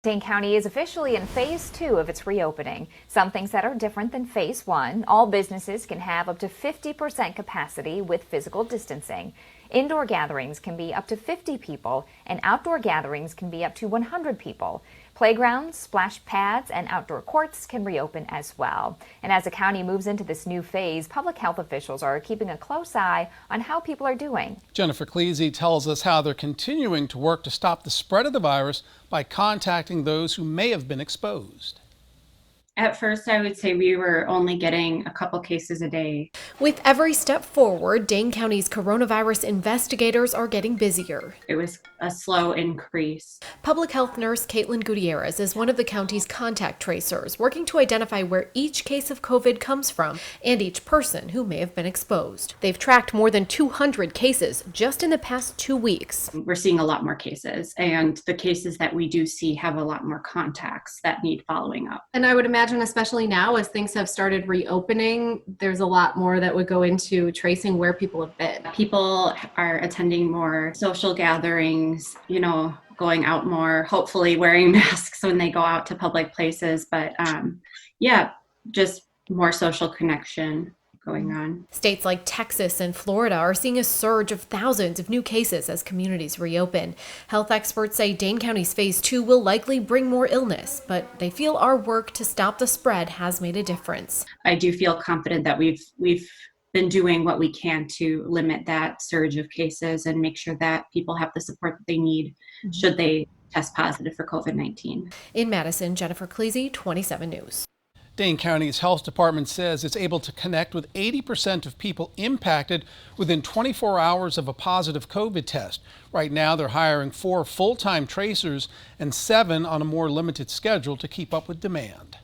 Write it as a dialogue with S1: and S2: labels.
S1: Dane County is officially in phase 2 of its reopening. Some things that are different than phase 1. All businesses can have up to 50% capacity with physical distancing. Indoor gatherings can be up to 50 people, and outdoor gatherings can be up to 100 people. Playgrounds, splash pads, and outdoor courts can reopen as well. And as the county moves into this new phase, public health officials are keeping a close eye on how people are doing.
S2: Jennifer Cleese tells us how they're continuing to work to stop the spread of the virus by contacting those who may have been exposed.
S3: At first, I would say we were only getting a couple cases a day.
S4: With every step forward, Dane County's coronavirus investigators are getting busier.
S3: It was a slow increase.
S4: Public health nurse Caitlin Gutierrez is one of the county's contact tracers, working to identify where each case of COVID comes from and each person who may have been exposed. They've tracked more than 200 cases just in the past 2 weeks.
S3: We're seeing a lot more cases, and the cases that we do see have a lot more contacts that need following up.
S5: And I would imagine, especially now as things have started reopening, there's a lot more that would go into tracing where people have been.
S3: People are attending more social gatherings, going out more, hopefully wearing masks when they go out to public places. But just more social connection going on.
S4: States like Texas and Florida are seeing a surge of thousands of new cases as communities reopen. Health experts say Dane County's phase 2 will likely bring more illness, but they feel our work to stop the spread has made a difference.
S3: I do feel confident that we've been doing what we can to limit that surge of cases and make sure that people have the support that they need should they test positive for COVID-19.
S4: In Madison, Jennifer Cleese, 27 News.
S2: Dane County's health department says it's able to connect with 80% of people impacted within 24 hours of a positive COVID test. Right now, they're hiring 4 full-time tracers and 7 on a more limited schedule to keep up with demand.